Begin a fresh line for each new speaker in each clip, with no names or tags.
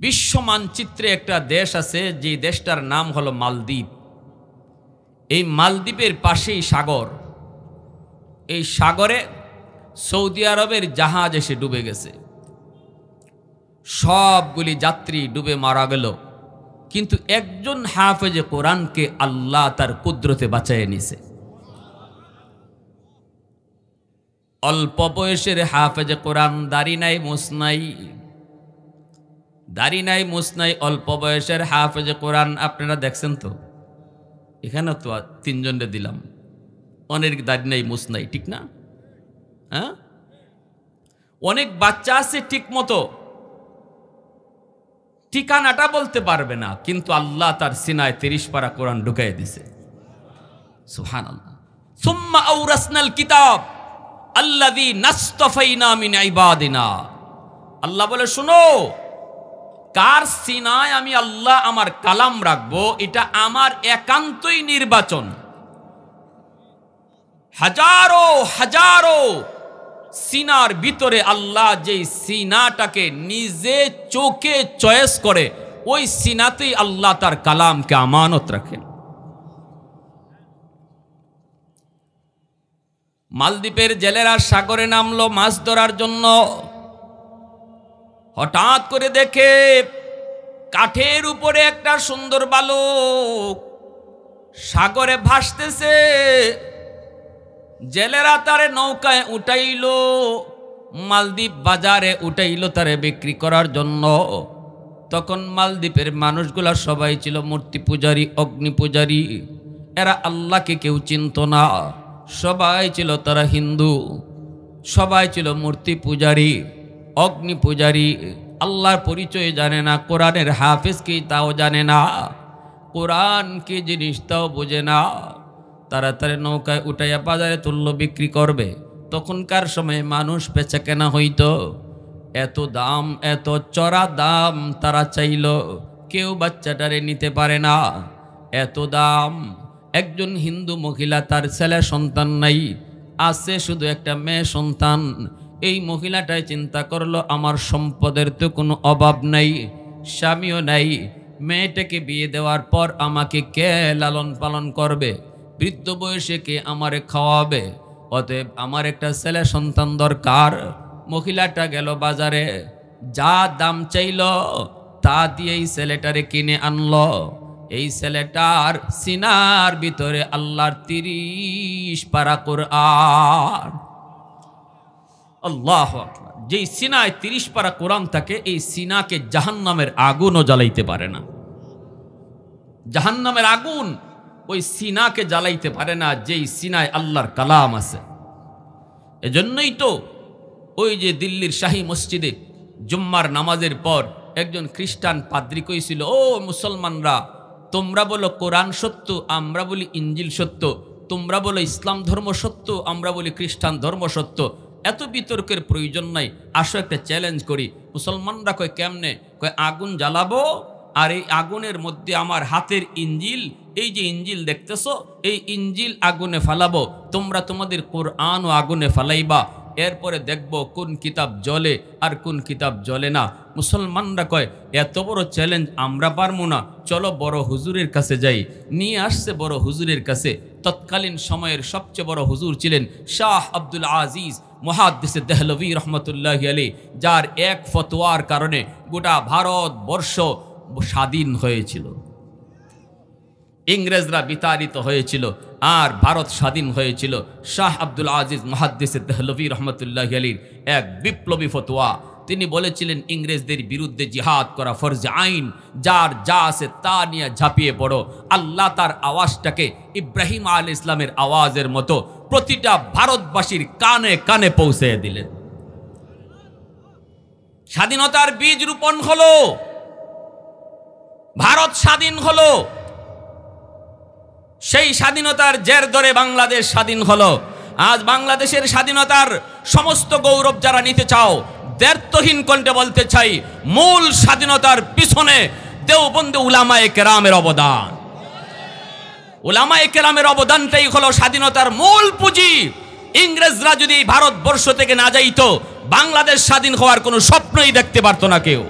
বিশ্ব মানচিত্রে একটা দেশ আছে, যে দেশটার নাম হলো মালদ্বীপ। এই মালদ্বীপের পাশেই সাগর। এই সাগরে সৌদি আরবের জাহাজ এসে ডুবে গেছে, সবগুলি যাত্রী ডুবে মারা গেল, কিন্তু একজন হাফেজে কোরআনকে আল্লাহ তার কুদরতে বাঁচায় নিছে। অল্প বয়সের হাফেজে কোরআন, দাড়ি নাই মুছ নাই, দাড়ি নাই মুছ নাই, অল্প বয়সের হাফেজে কোরআন। আপনারা দেখছেন তো, এখানে তো তিনজনকে দিলাম, অনেক দাড়ি নাই মুছ নাই, ঠিক না? হ্যাঁ, অনেক বাচ্চা আছে ঠিক মতো ঠিকানাটা বলতে পারবে না, কিন্তু আল্লাহ তার সিনায় 30 পারা কোরআন ঢুকাই দিছে। সুবহানাল্লাহ। সুম্মা আওরাসনাল কিতাব আল্লাযী নাসতাফাইনা মিন ইবাদিনা। আল্লাহ বলে, শুনো, কার সিনায় আমি আল্লাহ আমার কালাম রাখবো, এটা আমার একান্তই নির্বাচন। হাজারো হাজারো সিনার ভিতরে আল্লাহ যেই সিনাটাকে নিজে চোখে চয়েস করে, ওই সিনাতেই আল্লাহ তার কালামকে আমানত রাখেন। মালদ্বীপের জেলেরা সাগরে নামলো মাছ ধরার জন্য। হঠাৎ করে দেখে কাঠের উপরে একটা সুন্দর বালক সাগরে ভাসতেছে। জেলেরা তারে নৌকায় উঠাইল, মালদ্বীপ বাজারে উঠাইল তারে বিক্রি করার জন্য। তখন মালদ্বীপের মানুষগুলা সবাই ছিল মূর্তি পূজারী, অগ্নি পূজারী। এরা আল্লাহকে কেউ চিনত না, সবাই ছিল তারা হিন্দু, সবাই ছিল মূর্তি পূজারী, অগ্নি পূজারী। আল্লাহর পরিচয় জানে না, কোরআনের হাফেজ কি তাও জানে না, কোরআন কি জিনিস তাও বোঝে না। তাড়াতাড়ি নৌকায় উঠাইয়া বাজারে তুলল, বিক্রি করবে। তখনকার সময়ে মানুষ বেচা কেনা হইতো, এত দাম, এত চড়া দাম তারা চাইল, কেউ বাচ্চাটারে নিতে পারে না, এত দাম। একজন হিন্দু মহিলা, তার ছেলে সন্তান নাই, আছে শুধু একটা মেয়ে সন্তান। এই মহিলাটাই চিন্তা করলো, আমার সম্পদের তো কোনো অভাব নাই, স্বামীও নাই, মেয়েটাকে বিয়ে দেওয়ার পর আমাকে কে লালন পালন করবে, বৃদ্ধ বয়সে কে আমারে খাওয়াবে, অতএব আমার একটা ছেলে সন্তান দরকার। মহিলাটা গেল বাজারে, যা দাম চাইল তা দিয়েই ছেলেটারে কিনে আনলো। এই ছেলেটার সিনার ভিতরে আল্লাহর 30 পারা কোরআন। আল্লাহু আকবার। যেই সিনায় 30 পারা কোরআন থাকে, এই সিনাকে জাহান্নামের আগুনও জ্বালাইতে পারে না। জাহান্নামের আগুন ওই সিনাকে জ্বালাইতে পারে না, যেই সিনায় আল্লাহর কালাম আছে। এজন্যই তো ওই যে দিল্লির শাহী মসজিদে জুম্মার নামাজের পর একজন খ্রিস্টান পাদ্রী কইছিল, ও মুসলমানরা, তোমরা বলো কোরআন সত্য, আমরা বলি ইঞ্জিল সত্য, তোমরা বলো ইসলাম ধর্ম সত্য, আমরা বলি খ্রিস্টান ধর্ম সত্য, এত বিতর্কের প্রয়োজন নাই, আসো একটা চ্যালেঞ্জ করি। মুসলমানরা কয় কেমনে? কয় আগুন জ্বালাবো, আর এই আগুনের মধ্যে আমার হাতের ইঞ্জিল, এই যে ইঞ্জিল দেখতেছো, এই ইঞ্জিল আগুনে ফালাবো, তোমরা তোমাদের কোরআনও আগুনে ফালাইবা, এরপরে দেখব কোন কিতাব জ্বলে আর কোন কিতাব জ্বলে না। মুসলমানরা কয় এত বড় চ্যালেঞ্জ আমরা পারবো না, চলো বড় হুজুরের কাছে যাই। নিয়ে আসছে বড় হুজুরের কাছে। তৎকালীন সময়ের সবচেয়ে বড় হুজুর ছিলেন শাহ আব্দুল আজিজ মুহাদ্দিস দেহলভী রহমতুল্লাহি আলাইহি, যার এক ফতোয়ার কারণে গোটা ভারতবর্ষ স্বাধীন হয়েছিল। ইংরেজরা বিতাড়িত হয়েছিল আর ভারত স্বাধীন হয়েছিল। শাহ আব্দুল আজিজ মুহাদ্দিস দেহলভী রহমতুল্লাহি আলাইহির এক বিপ্লবী ফতোয়া। তিনি বলেছিলেন, ইংরেজদের বিরুদ্ধে জিহাদ করা ফরজে আইন, যার যা আছে তা নিয়ে ঝাঁপিয়ে পড়ো। আল্লাহ তার আওয়াজটাকে ইব্রাহিম আলাইহিস ইসলামের আওয়াজের মতো প্রতিটা ভারতবাসীর কানে কানে পৌঁছে দিলেন। স্বাধীনতার বীজ রোপণ হলো, ভারত স্বাধীন হলো। সেই স্বাধীনতার জের ধরে বাংলাদেশ স্বাধীন হলো। আজ বাংলাদেশের স্বাধীনতার সমস্ত গৌরব যারা নিতে চাও, দ্ব্যর্থহীন কণ্ঠে বলতে চাই, মূল স্বাধীনতার পিছনে দেওবন্দি উলামায়ে কেরামের অবদান। উলামায়ে কেরামের অবদানটাই হলো স্বাধীনতার মূল পুঁজি। ইংরেজরা যদি ভারতবর্ষ থেকে না যাইতো, বাংলাদেশ স্বাধীন হওয়ার কোনো স্বপ্নই দেখতে পারতো না কেউ।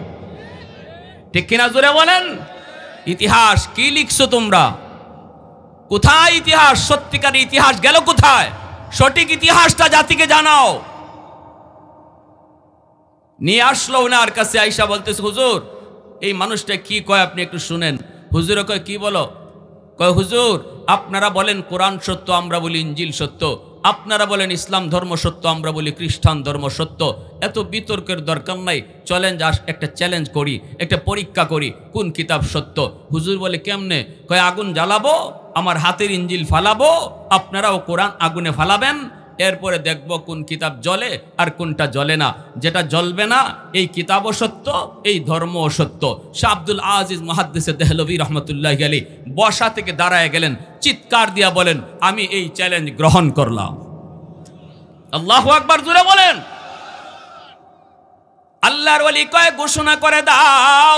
ঠিক কিনা জোরে বলেন? ইতিহাস কি লিখছো তোমরা? কোথায় ইতিহাস? সত্যিকার ইতিহাস গেল কোথায়? সঠিক ইতিহাসটা জাতিকে জানাও। নিয়ে আসলো ওনার কাছে, আইসা বলতেছে, হুজুর এই মানুষটা কি কয় আপনি একটু শুনেন। হুজুরে কয় কি বলো? কয় হুজুর আপনারা বলেন কোরআন সত্য, আমরা বলি ইঞ্জিল সত্য। আপনারা বলেন ইসলাম ধর্ম সত্য, আমরা বলি খ্রিস্টান ধর্ম সত্য। এত বিতর্কের দরকার নাই, চলেন একটা চ্যালেঞ্জ করি, একটা পরীক্ষা করি কোন কিতাব সত্য। হুজুর বলে কেমনে? কয় আগুন জ্বালাবো, আমার হাতের ইঞ্জিল ফালাবো, আপনারাও কোরআন আগুনে ফালাবেন, এরপরে দেখব কোন কিতাব জ্বলে আর কোনটা জ্বলে না। যেটা জ্বলবে না এই কিতাবও সত্য, এই ধর্মও সত্য। শাহ আব্দুল আজিজ মুহাদ্দিসে দেহলভী রহমতুল্লাহি আলাইহি বসা থেকে দাঁড়ায় গেলেন, চিৎকার দিয়া বলেন আমি এই চ্যালেঞ্জ গ্রহণ করলাম। আল্লাহু আকবার জোরে বলেন। আল্লাহর ওলি কয় ঘোষণা করে দাও,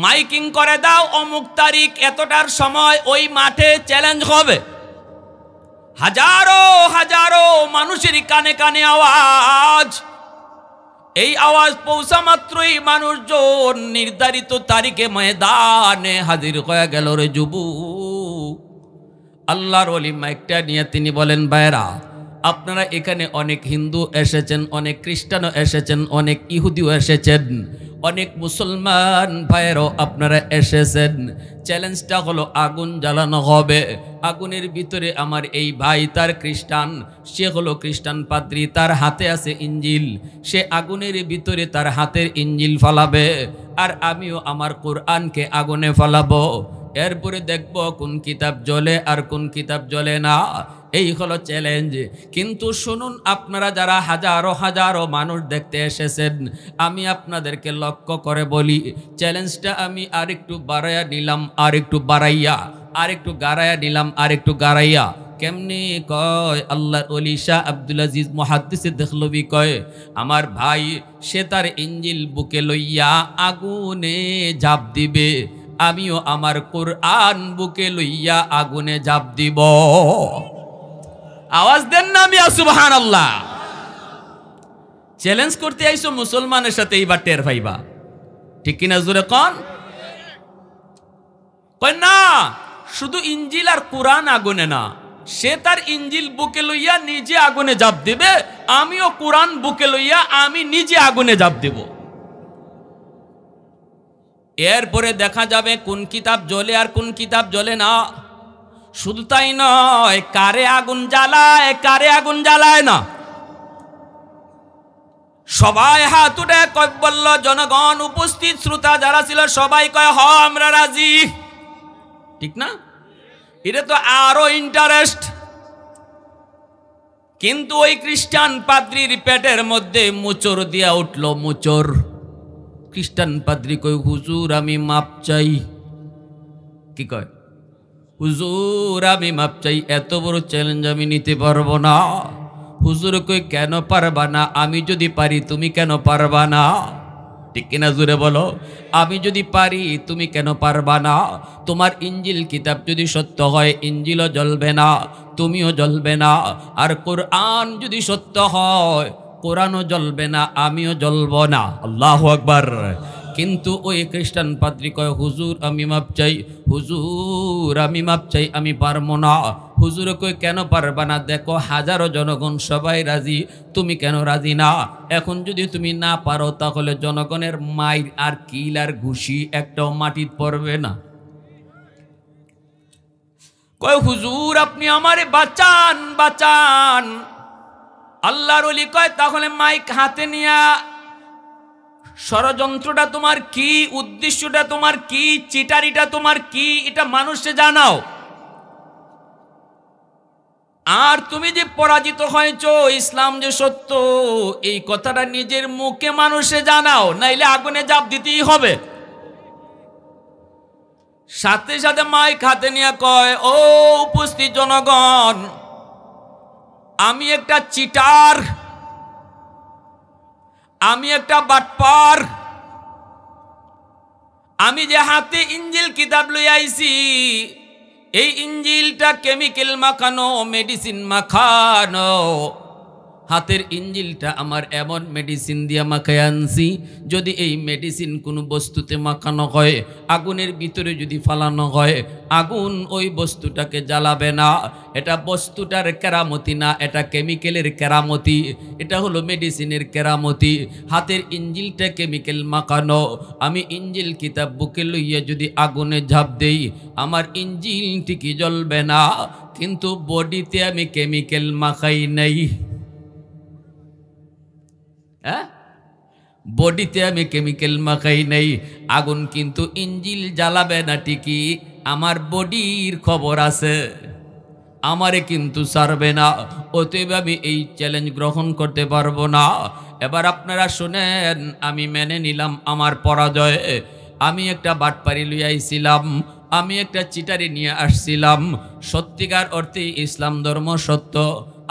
মাইকিং করে দাও, অমুক তারিখ এতটার সময় ওই মাঠে চ্যালেঞ্জ হবে। হাজারো হাজারো মানুষের কানে কানে আওয়াজ। এই আওয়াজ পৌঁছা মাত্রই মানুষজন নির্ধারিত তারিখে ময়দানে হাজির হয়ে গেল। রে যুবক, আল্লাহর ওলি মাইকটা নিয়ে তিনি বলেন, ভাইরা আপনারা এখানে অনেক হিন্দু এসেছেন, অনেক খ্রিস্টানও এসেছেন, অনেক ইহুদিও এসেছেন, অনেক মুসলমান ভাইয়েরও আপনারা এসেছেন। চ্যালেঞ্জটা হলো আগুন জ্বালানো হবে। আগুনের ভিতরে আমার এই ভাই তার খ্রিস্টান, সে হলো খ্রিস্টান পাদ্রী, তার হাতে আছে ইঞ্জিল, সে আগুনের ভিতরে তার হাতের ইঞ্জিল ফালাবে, আর আমিও আমার কোরআনকে আগুনে ফালাবো। এরপরে দেখব কোন কিতাব জ্বলে আর কোন কিতাব জ্বলে না। এই হলো চ্যালেঞ্জ। কিন্তু শুনুন, আপনারা যারা হাজারো হাজারো মানুষ দেখতে এসেছেন, আমি আপনাদেরকে লক্ষ্য করে বলি, চ্যালেঞ্জটা আমি আরেকটু বাড়াইয়া নিলাম, আরেকটু বাড়াইয়া, আরেকটু গাড়াইয়া নিলাম, আরেকটু গাড়াইয়া। কেমনি কয়? আল্লাহর ওলি শাহ আব্দুল আজিজ মুহাদ্দিসে দেহলভী কয়, আমার ভাই সে তার ইঞ্জিল বুকে লইয়া আগুনে ঝাঁপ দিবে, আমিও আমার কোরআন বুকে লইয়া আগুনে ঝাঁপ দিব। আওয়াজ দেন না মিয়া সুবহানাল্লাহ। চ্যালেঞ্জ করতে আইছো মুসলমানের সাথে, এইবার টের পাইবা। ঠিক কিনা জোরে কোন? কয় না, শুধু ইঞ্জিল আর কোরআন আগুনে না, সে তার ইঞ্জিল বুকে লইয়া নিজে আগুনে ঝাঁপ দিবে, আমিও কোরআন বুকে লইয়া আমি নিজে আগুনে ঝাঁপ দেব। এরপরে দেখা যাবে কোন কিতাব জ্বলে আর কোন কিতাব জ্বলে না। শুধু তাই নয়, কারে আগুন জ্বালায় কারে আগুন জ্বালায় না। সবাই হাত উঠে কয় বলল, জনগণ উপস্থিত শ্রোতা যারা ছিল সবাই কয় হ আমরা রাজি। ঠিক না? এটা তো আরো ইন্টারেস্ট। কিন্তু ওই খ্রিস্টান পাদ্রীর পেটের মধ্যে মোচড় দিয়া উঠল, মোচড়। খ্রিস্টান পাদ্রী কয়, হুজুর আমি মাপ চাই। কি কয়? হুজুর আমি মাপ চাই, এত বড় চ্যালেঞ্জ আমি নিতে পারবো না। হুজুর কই কেন পারবা না? আমি যদি পারি তুমি কেন পারবা না? ঠিক কিনা জোরে বলো। আমি যদি পারি তুমি কেন পারবা না? তোমার ইঞ্জিল কিতাব যদি সত্য হয়, ইঞ্জিলও জ্বলবে না, তুমিও জ্বলবে না। আর কোরআন যদি সত্য হয়, কোরআনও জ্বলবে না, আমিও জ্বলব না। আল্লাহু আকবার। কিন্তু ওই খ্রিস্টান পাদ্রী কয়, হুজুর আমি মাপ চাই, হুজুর আমি মাপ চাই, আমি পারবো না। হুজুর কই কেন পারবা না? দেখো হাজারো জনগণ সবাই রাজি, তুমি কেন রাজি না? এখন যদি তুমি না পারো তাহলে জনগণের মাইর আর কিল আর ঘুষি একটাও মাটিত পড়বে না। কয় হুজুর আপনি আমারে বাঁচান, বাঁচান। আল্লাহর ওলি কয়, তাহলে মাইক হাতে নিয়া ষড়যন্ত্রটা তোমার কি, উদ্দেশ্যটা তোমার কি, চিটারিটা তোমার কি, এটা মানুষে জানাও। আর তুমি যে পরাজিত হয়েছ, ইসলাম যে সত্য, এই কথাটা নিজের মুখে মানুষে জানাও, নাইলে আগুনে ঝাঁপ দিতেই হবে। সাথে সাথে মাইক হাতে নিয়ে কয়, ও উপস্থিত জনগণ, আমি একটা চিটার, আমি একটা বাটপার। আমি যে হাতে ইঞ্জিল কিতাব লই আইছি, এই ইঞ্জিলটা কেমিক্যাল মাখানো, মেডিসিন মাখানো। হাতের ইঞ্জিলটা আমার এমন মেডিসিন দিয়া মাখায় আনছি, যদি এই মেডিসিন কোনো বস্তুতে মাখানো হয়, আগুনের ভিতরে যদি ফালানো হয়, আগুন ওই বস্তুটাকে জ্বালাবে না। এটা বস্তুটার কেরামতি না, এটা কেমিক্যালের কেরামতি, এটা হলো মেডিসিনের কেরামতি। হাতের ইঞ্জিলটা কেমিক্যাল মাখানো, আমি ইঞ্জিল কিতাব বুকে লইয়া যদি আগুনে ঝাঁপ দেই, আমার ইঞ্জিল ঠিকই জ্বলবে না, কিন্তু বডিতে আমি কেমিক্যাল মাখাই নাই। হ্যাঁ, বডিতে আমি কেমিক্যাল মাখাই নাই, আগুন কিন্তু ইঞ্জিল জ্বালাবে না ঠিকই, আমার বডির খবর আছে, আমারে কিন্তু ছাড়বে না। অতএব আমি এই চ্যালেঞ্জ গ্রহণ করতে পারবো না। এবার আপনারা শুনেন, আমি মেনে নিলাম আমার পরাজয়। আমি একটা বাটপারি লইয়া আইছিলাম, আমি একটা চিটারি নিয়ে আসছিলাম। সত্যিকার অর্থে ইসলাম ধর্ম সত্য,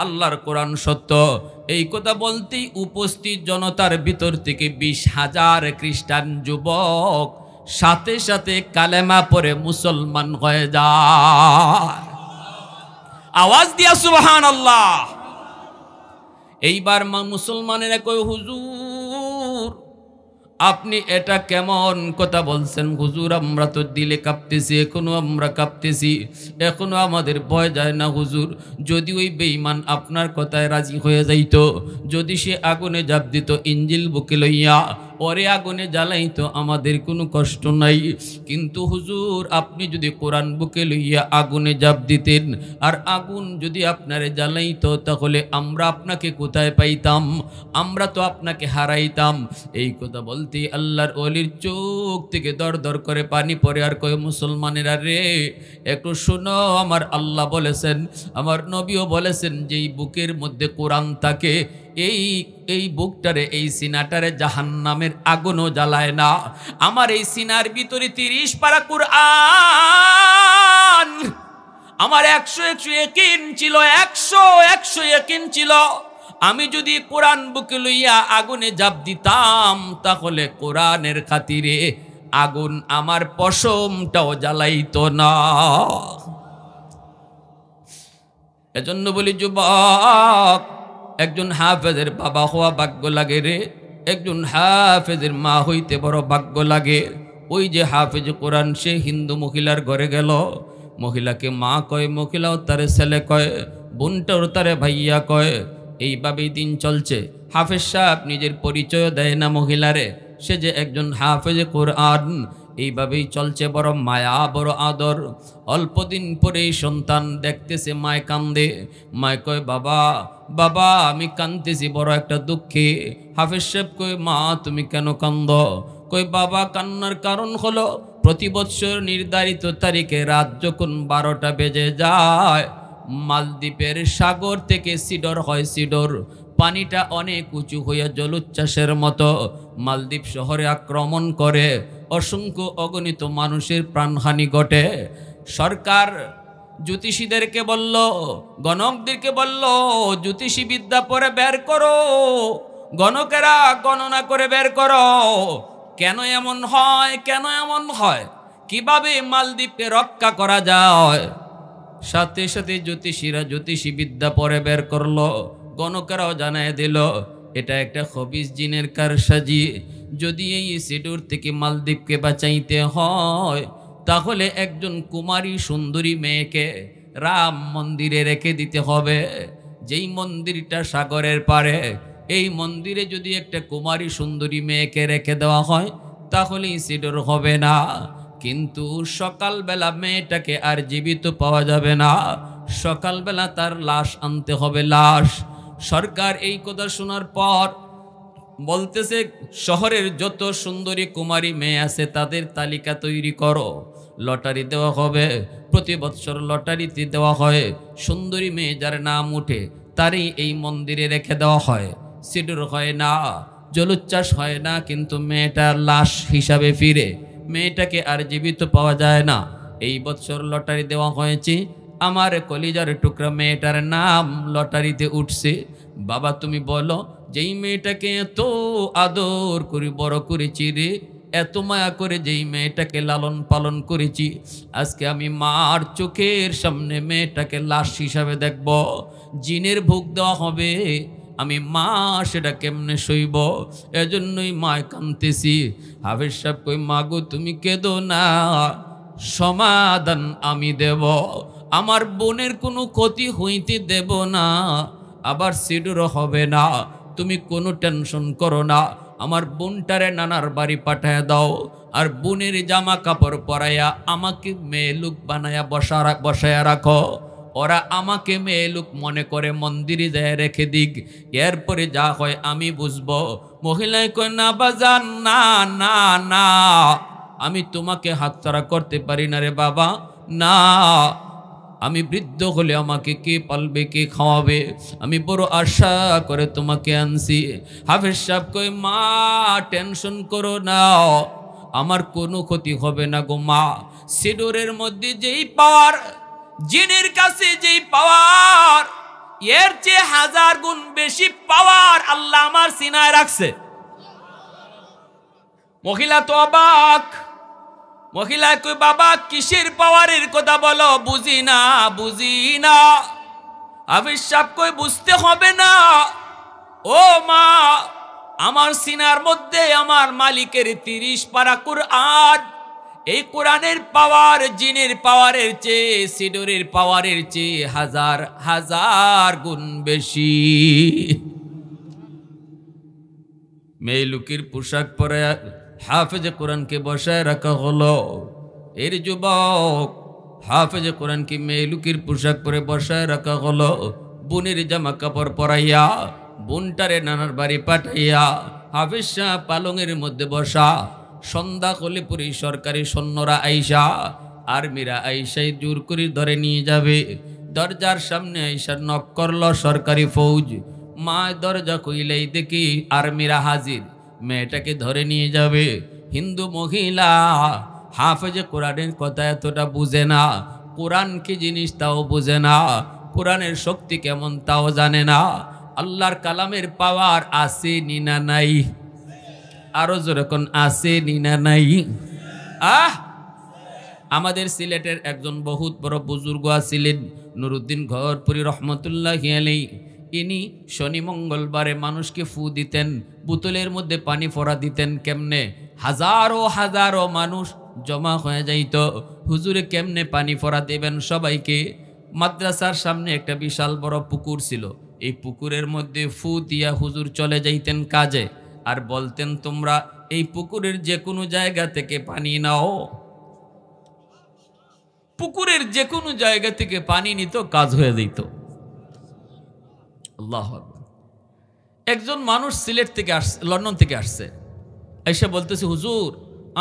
আল্লাহর কোরআন সত্য। এই কথা বলতেই উপস্থিত জনতার ভিতর থেকে 20,000 খ্রিস্টান যুবক সাথে সাথে কালেমা পড়ে মুসলমান হয়ে যায়। আওয়াজ দিয়া সুবহানাল্লাহ। এইবার মুসলমানেরা কয়, হুজুর আপনি এটা কেমন কথা বলছেন? হুজুর আমরা তো দিলে কাঁপতেছি, এখনো আমরা কাঁপতেছি, এখনো আমাদের ভয় যায় না হুজুর। যদি ওই বেঈমান আপনার কথায় রাজি হয়ে যাইত, যদি সে আগুনে ঝাঁপ দিত ইঞ্জিল বুকে লইয়া, পরে আগুনে জ্বালাইতো, আমাদের কোনো কষ্ট নাই। কিন্তু হুজুর আপনি যদি কোরআন বুকে লইয়া আগুনে ঝাঁপ দিতেন, আর আগুন যদি আপনারে জ্বালাইতো, তাহলে আমরা আপনাকে কোথায় পাইতাম? আমরা তো আপনাকে হারাইতাম। এই কথা বলতে আল্লাহর ওলির চোখ থেকে দর দর করে পানি পড়ে, আর কয়, মুসলমানেরা রে একটু শোনো, আমার আল্লাহ বলেছেন, আমার নবীও বলেছেন, যেই বুকের মধ্যে কোরআন থাকে, এই বুকটারে, এই সিনাটারে জাহান্নামের আগুনও জ্বালায় না। আমার এই সিনার ভিতরে 30 পারা কুরআন, আমার 100 ইয়াকিন ছিল, 100 ইয়াকিন ছিল। আমি যদি কোরআন বুকে লইয়া আগুনে ঝাঁপ দিতাম, তাহলে কোরআনের খাতিরে আগুন আমার পশমটাও জ্বালাইতো না। এজন্য বলি যুবক, একজন হাফেজের বাবা হওয়া ভাগ্য লাগে রে, একজন হাফেজের মা হইতে বড় ভাগ্য লাগে। ওই যে হাফেজ কোরআন, সে হিন্দু মহিলার ঘরে গেল, মহিলাকে মা কয়, মহিলাও তারে ছেলে কয়, বোনটাও তারে ভাইয়া কয়। এইভাবেই দিন চলছে। হাফেজ সাহেব নিজের পরিচয় দেয় না মহিলারে, সে যে একজন হাফেজে কোরআন। এইভাবেই চলছে, বড় মায়া, বড় আদর। অল্প দিন পরেই সন্তান দেখতেছে মায় কান্দে। মায় কয়, বাবা বাবা আমি কান্দতেছি বড় একটা দুঃখে। হাফেজ সাহেব কয়, মা তুমি কেন কান্দ? কই, বাবা কান্নার কারণ হলো, প্রতি বৎসর নির্ধারিত তারিখে রাত যখন 12টা বেজে যায়, মালদ্বীপের সাগর থেকে সিডর হয়। সিডর পানিটা অনেক উঁচু হইয়া জলোচ্ছ্বাসের মতো মালদ্বীপ শহরে আক্রমণ করে, অসংখ্য অগণিত মানুষের প্রাণহানি ঘটে। সরকার জ্যোতিষীদেরকে বলল, গণকদেরকে বলল, জ্যোতিষী বিদ্যা পরে বের করো, গণকেরা গণনা করে বের করো, কেন এমন হয়, কেন এমন হয়, কিভাবে মালদ্বীপকে রক্ষা করা যায়। সাথে সাথে জ্যোতিষীরা জ্যোতিষী বিদ্যা পরে বের করলো, গণকেরাও জানায় দিল, এটা একটা খবিস জিনের কারসাজি। যদি এই সিডর থেকে মালদ্বীপকে বাঁচাইতে হয়, তাহলে একজন কুমারী সুন্দরী মেয়েকে রাম মন্দিরে রেখে দিতে হবে, যেই মন্দিরটা সাগরের পারে। এই মন্দিরে যদি একটা কুমারী সুন্দরী মেয়েকে রেখে দেওয়া হয়, তাহলে সিডর হবে না। কিন্তু সকালবেলা মেয়েটাকে আর জীবিত পাওয়া যাবে না, সকালবেলা তার লাশ আনতে হবে, লাশ। সরকার এই কথা শোনার পর বলতেছে, শহরের যত সুন্দরী কুমারী মেয়ে আছে তাদের তালিকা তৈরি করো, লটারি দেওয়া হবে। প্রতি বৎসর লটারিতে দেওয়া হয়, সুন্দরী মেয়ে যার নাম উঠে তারই এই মন্দিরে রেখে দেওয়া হয়। সিডর হয় না, জলোচ্ছ্বাস হয় না, কিন্তু মেয়েটার লাশ হিসাবে ফিরে, মেয়েটাকে আর জীবিত পাওয়া যায় না। এই বৎসর লটারি দেওয়া হয়েছে, আমার কলিজার টুকরা মেয়েটার নাম লটারিতে উঠছে। বাবা তুমি বলো, যেই মেয়েটাকে এত আদর করে বড় করেছি রে, এত মায়া করে যেই মেয়েটাকে লালন পালন করেছি, আজকে আমি মার চোখের সামনে মেয়েটাকে লাশ হিসাবে দেখব, জিনের ভোগ দেওয়া হবে। আমি মা সেটা কেমনে সইব, এজন্যই মায় কাঁদতেছি। হাফেজ সাহেব কই মা গো তুমি কেঁদো না, সমাধান আমি দেব, আমার বোনের কোনো ক্ষতি হইতে দেব না, আবার সিডুরও হবে না, তুমি কোনো টেনশন করো না, আমার বোনটারে নানার বাড়ি পাঠায় দাও, আর বোনের জামা কাপড় পরাইয়া আমাকে মেয়ে লোক বানায়া বসায়া রাখো, ওরা আমাকে মেয়ে লোক মনে করে মন্দিরে যায় রেখে দিক, এরপরে যা হয় আমি বুঝবো। মহিলায় কয় না বাজান, না না না, আমি তোমাকে হাতছাড়া করতে পারি না রে বাবা, না, আমি বৃদ্ধ হলে আমাকে কে পালবে, কে খাওয়াবে, আমি বড় আশা করে তোমাকে আনছি। হাফেজ সাহেব কই মা টেনশন করো না, আমার কোনো ক্ষতি হবে না গো মা, সিডোরের মধ্যে যেই পাওয়ার, জিনের কাছে যেই পাওয়ার, এর চেয়ে 1000 গুণ বেশি পাওয়ার আল্লাহ আমার সিনায় রাখছে। মহিলা তো অবাক, মহিলা কই বাবা কিসের পাওয়ারের কথা বলো, বুঝি না বুঝি না। হাফেজ সাহেব কই বুঝতে হবে না, ও মা আমার সিনার মধ্যে আমার মালিকের 30 পারা কুরআন, এই কোরআনের পাওয়ার জিনের পাওয়ারের চেয়ে, সিডোরের পাওয়ারের চেয়ে 1000 গুণ বেশি। মেয়ে লুকির পোশাক পরে হাফেজে কোরআনকে বসায় রাখা হলো। এর যুবক হাফেজে কোরআনকে মেয়ে লুকির পোশাক পরে বসায় রাখা হলো, বোনের জামা কাপড় পরাইয়া বোনটারে নানার বাড়ি পাঠাইয়া হাফেজ শাহ পালঙের মধ্যে বসা। সন্ধ্যা হলে পরে সরকারি সৈন্যরা আইসা, আর্মিরা আইসাই জোর করে ধরে নিয়ে যাবে। দরজার সামনে আইসা নক করলো সরকারি ফৌজ, মা দরজা খুইলেই দেখি আর্মিরা হাজির, মেয়েটাকে ধরে নিয়ে যাবে। হিন্দু মহিলা হাফেজে কোরআনের কথা এতটা বুঝে না, কোরআন কি জিনিস তাও বুঝে না, কোরআনের শক্তি কেমন তাও জানে না, আল্লাহর কালামের পাওয়ার আছে নিনা নাই, আরো যেরকম আছে নিনা নাই। আমাদের সিলেটের একজন বহুত বড় বুজুর্গ আছিলেন নুরুদ্দিন ঘরপুরি রহমতুল্লাহি আলাইহি, ইনি শনি মঙ্গলবারে মানুষকে ফু দিতেন, বোতলের মধ্যে পানি ফোড়া দিতেন। কেমনে? হাজারো হাজারো মানুষ জমা হয়ে যাইত, হুজুরে কেমনে পানি ফোড়া দেবেন সবাইকে? মাদ্রাসার সামনে একটা বিশাল বড় পুকুর ছিল, এই পুকুরের মধ্যে ফু দিয়া হুজুর চলে যাইতেন কাজে, আর বলতেন তোমরা এই পুকুরের যে কোনো জায়গা থেকে পানি নাও। পুকুরের যে কোনো জায়গা থেকে পানি নিত, কাজ হয়ে যেত। আল্লাহু আকবার। একজন মানুষ সিলেট থেকে আসছে, লন্ডন থেকে আসছে, এসে বলতেছে হুজুর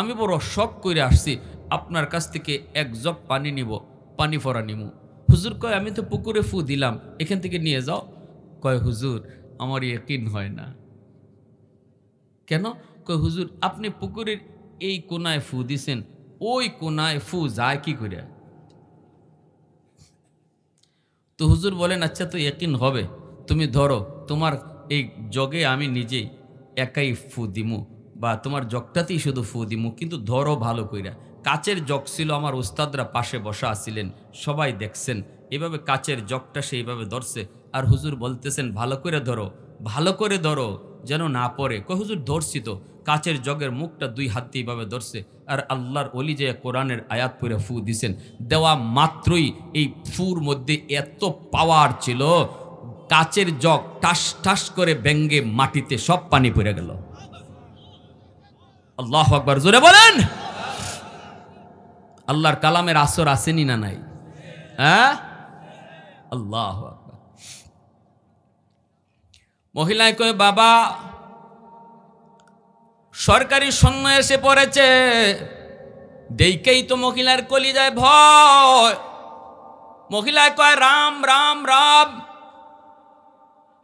আমি বড় শখ করে আসছি, আপনার কাছ থেকে এক জগ পানি নিব, পানি ফোড়া নিব। হুজুর কয় আমি তো পুকুরে ফু দিলাম, এখান থেকে নিয়ে যাও। কয় হুজুর আমার ইয়াকিন হয় না। কেন? কয় হুজুর আপনি পুকুরের এই কোনায় ফু দিছেন, ওই কোনায় ফু যায় কি করে? তো হুজুর বলেন আচ্ছা তো ইয়াকিন হবে, তুমি ধরো তোমার এই জগে আমি নিজেই একাই ফু দিমু, বা তোমার জগটাতেই শুধু ফু দিমু, কিন্তু ধরো ভালো কইরা। কাচের জগ ছিল, আমার উস্তাদরা পাশে বসা আছিলেন, সবাই দেখছেন, এভাবে কাচের জগটা সেইভাবে ধরছে, আর হুজুর বলতেছেন ভালো করে ধরো, ভালো করে ধরো যেন না পড়ে। কয় হুজুর ধরছি তো, কাচের জগের মুখটা 2 হাত দিয়ে এইভাবে ধরছে, আর আল্লাহর ওলি যে কোরআনের আয়াত পড়ে ফু দিছেন, দেওয়া মাত্রই এই ফুর মধ্যে এত পাওয়ার ছিল, কাচের জগ ঠাস ঠাস করে ব্যঙ্গে মাটিতে সব পানি পড়ে গেল। আল্লাহু আকবার, জোরে বলেন। আল্লাহর কালামের আসর আসেনি না নাই? হ্যাঁ, আল্লাহু আকবার। মহিলায় কয় বাবা সরকারি সৈন্য এসে পড়েছে, দেখেই তো মহিলার কলিজায় ভয়। মহিলায় কয় রাম রাম রাম।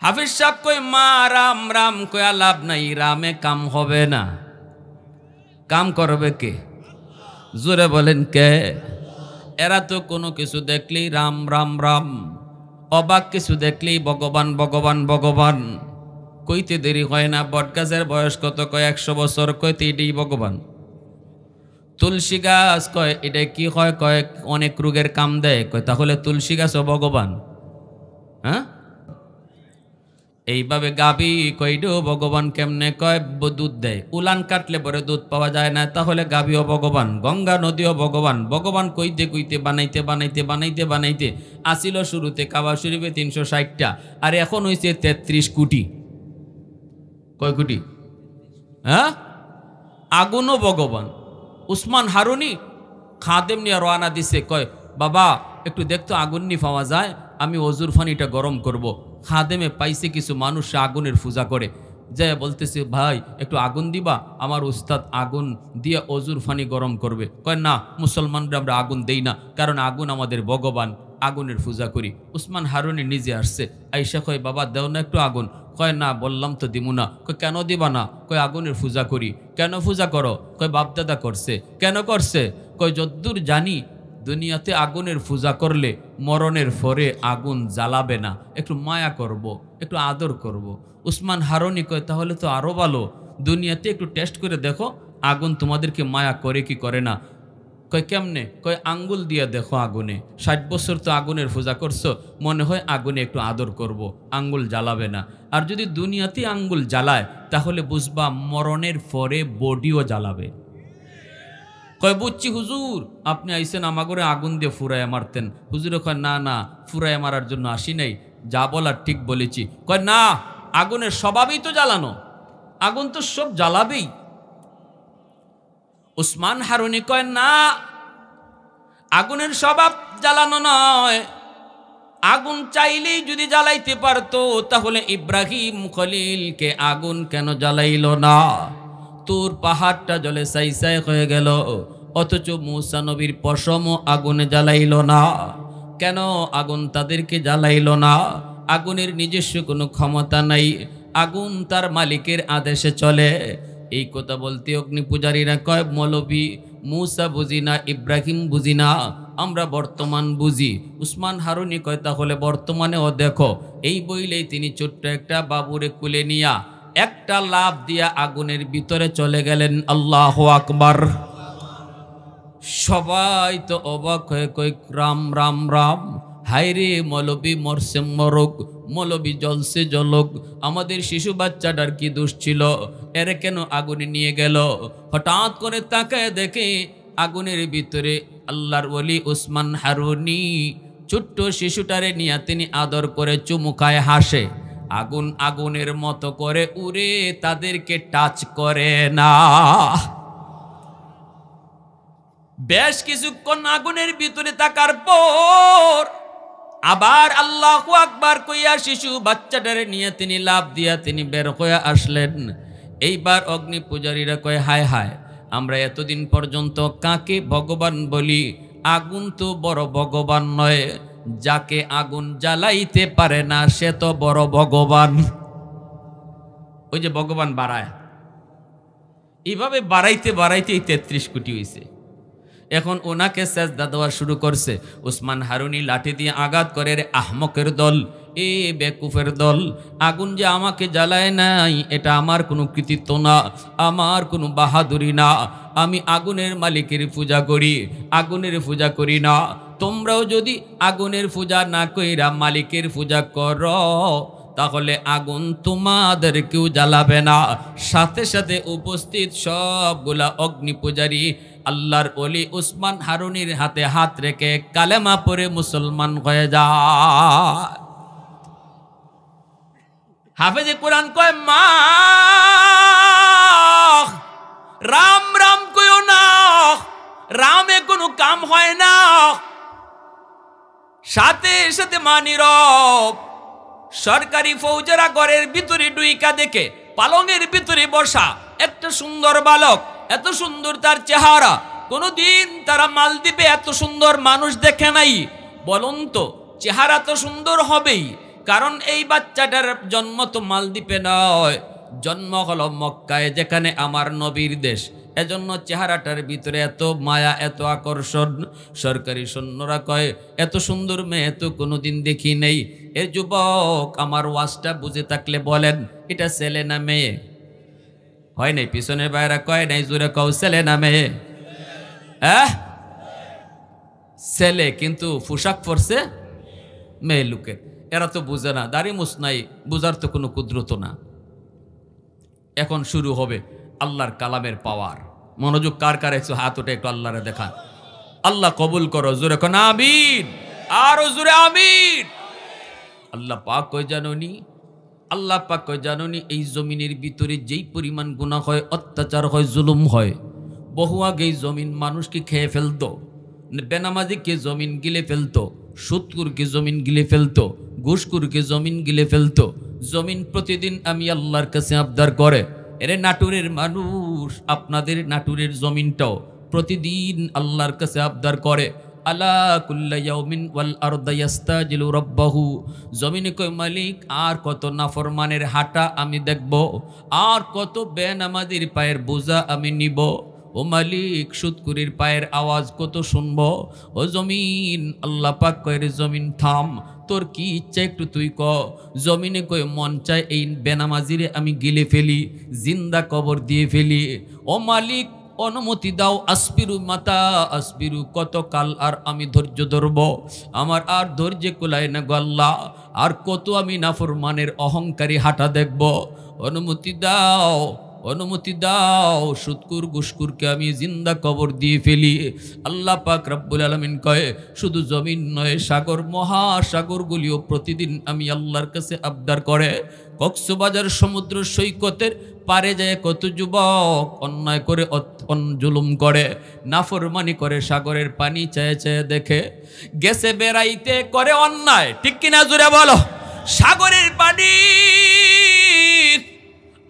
হাফিজ সাহেব কয় মা রাম রাম কয়া লাভ নাই, রামে কাম হবে না, কাম করবে কে? জোরে বলেন কে? এরা তো কোনো কিছু দেখলেই রাম রাম রাম, অবাক কিছু দেখলেই ভগবান ভগবান ভগবান। কইতে দেরি হয় না, বটগাছের বয়স কত? কয় 100 বছর। কইতে এটাই ভগবান। তুলসী গাছ কয় এটা কি হয়? কয় অনেক রোগের কাম দেয়। কয় তাহলে তুলসী গাছও ভগবান? হ্যাঁ, এইভাবে গাবি কইডো ভগবান কেমনে কয় দুধ দেয়, উলান কাটলে পরে দুধ পাওয়া যায় না, তাহলে গাবিও ভগবান, গঙ্গা নদীও ভগবান। ভগবান কইতে কইতে বানাইতে বানাইতে বানাইতে বানাইতে আসিল শুরুতে কাবা শরীফে 360টা, আর এখন হইছে 33 কোটি। কয় কোটি? হ্যাঁ, আগুনও ভগবান। উসমান হারুনি খাদেম নিয়ে রওনা দিছে, কয় বাবা একটু দেখতো আগুন নি পাওয়া যায়, আমি অজুর ফানিটা গরম করব। খাদেমে পাইছে কিছু মানুষ আগুনের পূজা করে, যে বলতেছে ভাই একটু আগুন দিবা, আমার উস্তাদ আগুন দিয়ে অজুর ফানি গরম করবে। কয় না, মুসলমানরা আমরা আগুন দেই না, কারণ আগুন আমাদের ভগবান, আগুনের পূজা করি। উসমান হারুনি নিজে আসছে, আইসা কয় বাবা দেও না একটু আগুন। কয় না, বললাম তো দিমু না। কয় কেন দিবা না? কয় আগুনের পূজা করি। কেন পূজা করো? কয় বাপদাদা করছে। কেন করছে? কয় যদ্দূর জানি দুনিয়াতে আগুনের পূজা করলে মরণের পরে আগুন জ্বালাবে না, একটু মায়া করব, একটু আদর করব। উসমান হারুনি কয় তাহলে তো আরও ভালো, দুনিয়াতে একটু টেস্ট করে দেখো আগুন তোমাদেরকে মায়া করে কি করে না। কয় কেমনে? কয় আঙ্গুল দিয়ে দেখো আগুনে, 60 বছর তো আগুনের পূজা করছো, মনে হয় আগুনে একটু আদর করব, আঙ্গুল জ্বালাবে না। আর যদি দুনিয়াতে আঙ্গুল জ্বালায় তাহলে বুঝবা মরণের পরে বডিও জ্বালাবে। কয় বুঝছি হুজুর, আপনি আইসেন আমাগরে আগুন দিয়ে ফুরায় মারতেন। হুজুরে কয় না না, ফুরায় মারার জন্য আসি নাই, যা বলার ঠিক বলেছি। কয় না, আগুনের স্বভাবই তো জ্বালানো, আগুন তো সব জ্বালাবেই। উসমান হারুনি কয় না, আগুনের স্বভাব জ্বালানো নয়, আগুন চাইলেই যদি জ্বালাইতে পারতো তাহলে ইব্রাহিম খলিলকে আগুন কেন জ্বালাইল না? তোর পাহাড়টা জলে সাই সাই হয়ে গেল, অথচ মূসা নবীর পশমও আগুনে জ্বালাইল না। কেন আগুন তাদেরকে জ্বালাইল না? আগুনের নিজস্ব কোনো ক্ষমতা নাই, আগুন তার মালিকের আদেশে চলে। এই কথা বলতে অগ্নি পূজারীরা কয় মৌলবী মূসা বুঝি না, ইব্রাহিম বুঝি না, আমরা বর্তমান বুঝি। উসমান হারুনি কয় তাহলে বর্তমানেও দেখো। এই বইলেই তিনি ছোট্ট একটা বাবুরে কুলে নিয়া একটা লাফ দিয়া আগুনের ভিতরে চলে গেলেন। আল্লাহু আকবার। সবাই তো অবাক হয়ে কই রাম রাম রাম, হাইরে মৌলবী মরছে মরক, মৌলবী জলসে জলক, আমাদের শিশু বাচ্চাটার কি দোষ ছিল, এর কেন আগুনে নিয়ে গেল? হঠাৎ করে তাকায় দেখে আগুনের ভিতরে আল্লাহর ওলি উসমান হারুনি ছোট্ট শিশুটারে নিয়ে তিনি আদর করে চুমু খায়, হাসে। আগুন আগুনের মতো করে উড়ে তাদেরকে টাচ করে না। বেশ কিছুক্ষণ আগুনের ভিতরে থাকার পর আবার আল্লাহু আকবার কইয়া শিশু বাচ্চাটারে নিয়ে তিনি লাফ দিয়া তিনি বের হয়ে আসলেন। এইবার অগ্নি পূজারীরা কয় হায় হায়, আমরা এতদিন পর্যন্ত কাকে ভগবান বলি? আগুন তো বড় ভগবান নয়, যাকে আগুন জ্বালাইতে পারে না সে তো বড় ভগবান। ওই যে ভগবান বাড়ায়, এইভাবে বাড়াইতে বাড়াইতেই 33 কোটি হয়েছে। এখন ওনাকে সেজদা দেওয়া শুরু করছে। উসমান হারুনি লাঠি দিয়ে আঘাত করে, রে আহমকের দল, এ বেকুফের দল, আগুন যে আমাকে জ্বালায় নাই এটা আমার কোনো কৃতিত্ব না, আমার কোনো বাহাদুরি না, আমি আগুনের মালিকের পূজা করি, আগুনের পূজা করি না। তোমরাও যদি আগুনের পূজা না কইরা মালিকের পূজা করো তাহলে আগুন তোমাদেরকেও জ্বালাবে না। সাথে সাথে উপস্থিত সবগুলা অগ্নি পূজারী আল্লাহর ওলি উসমান হারুনির হাতে হাত রেখে কালেমা পড়ে মুসলমান হয়ে যায়। হাফেজে কোরআন কয় মা রাম রাম কইও না, রামে কোনো কাম হয় না। সাথে সাথে মা নীরব। সরকারি ফৌজেরা ঘরের ভিতরে ডুইকা দেখে পালঙের ভিতরে বসা একটা সুন্দর বালক, এত সুন্দর তার চেহারা, কোনদিন তারা মালদ্বীপে এত সুন্দর মানুষ দেখে নাই। বলুন তো চেহারা তো সুন্দর হবেই, কারণ এই বাচ্চাটার জন্ম তো মালদ্বীপে নয়, জন্ম হলো মক্কায়, যেখানে আমার নবীর দেশ। এজন্য চেহারাটার ভিতরে এত মায়া, এত আকর্ষণ। সরকারি সৈন্যরা কয় এত সুন্দর মেয়ে তো কোনোদিন দেখি নেই। এ যুবক, আমার ওয়াজটা বুঝে থাকলে বলেন এটা ছেলে না মেয়ে? হয় নাই? পিছনের বাইরা কয় নাই, জোরে কও ছেলে না মেয়ে? ছেলে, কিন্তু পোশাক পরছে মেয়ে লোকের। এরা তো বুঝে না, দাড়ি মুছ নাই, বুঝার তো কোনো কুদরত না। এখন শুরু হবে আল্লাহর কালামের পাওয়ার। মনোযোগ কার কার একটু হাত ওঠে, একটু আল্লাহরে দেখান। আল্লাহ কবুল করো, জোরে কোন আমিন, আরো জোরে আমিন। আল্লাহ পাক কই জানোনি, আল্লাহ পাক কই জানোনি, এই জমিনের ভিতরে যেই পরিমাণ গুনাহ হয়, অত্যাচার হয়, জুলুম হয়, বহু আগেই জমিন মানুষকে খেয়ে ফেলতো, বেনামাজিকে জমিন গিলে ফেলতো, সুদকুরকে জমিন গিলে ফেলতো, ঘুষকুরকে জমিন গিলে ফেলতো। জমিন প্রতিদিন আমি আল্লাহর কাছে আবদার করে, এরে নাটুরের মানুষ, আপনাদের নাটুরের জমিনটাও প্রতিদিন আল্লাহর কাছে আবদার করে, আলা কুল্লা ইয়াউমিন ওয়াল আরদা ইয়াস্তাজিলু রাব্বাহু। জমিনে কয় মালিক, আর কত নাফরমানের হাঁটা আমি দেখব, আর কত বেনামাজির পায়ের বোঝা আমি নিব। ও মালিক, সুদকুরির পায়ের আওয়াজ কত শুনব। ও জমিন, আল্লাহ পাক কয় রে জমিন থাম, তোর কি ইচ্ছা একটু তুই ক। জমিনে কয় মন চায় এই বেনামাজিরে আমি গিলে ফেলি, জিন্দা কবর দিয়ে ফেলি। ও মালিক অনুমতি দাও, আসবিরু মাতা আসবিরু, কত কাল আর আমি ধৈর্য ধরব, আমার আর ধৈর্য কুলায় না গো আল্লাহ, আর কত আমি নাফরমানের অহংকারী হাঁটা দেখব। অনুমতি দাও, অনুমতি দাও, সুদকুর ঘুষকুরকে আমি জিন্দা কবর দিয়ে ফেলি। আল্লাহ পাক রব্বুল আলামিন কয়, শুধু জমিন নয়, সাগর মহাসাগরগুলিও প্রতিদিন আমি আল্লাহর কাছে আবদার করে। কক্সবাজার সমুদ্র সৈকতের পারে যায় কত যুবক অন্যায় করে, জুলুম করে, নাফরমানি করে, সাগরের পানি চেয়ে চেয়ে দেখে। গেছে বেড়াইতে করে অন্যায়, ঠিক কিনা জুড়ে বলো। সাগরের পানি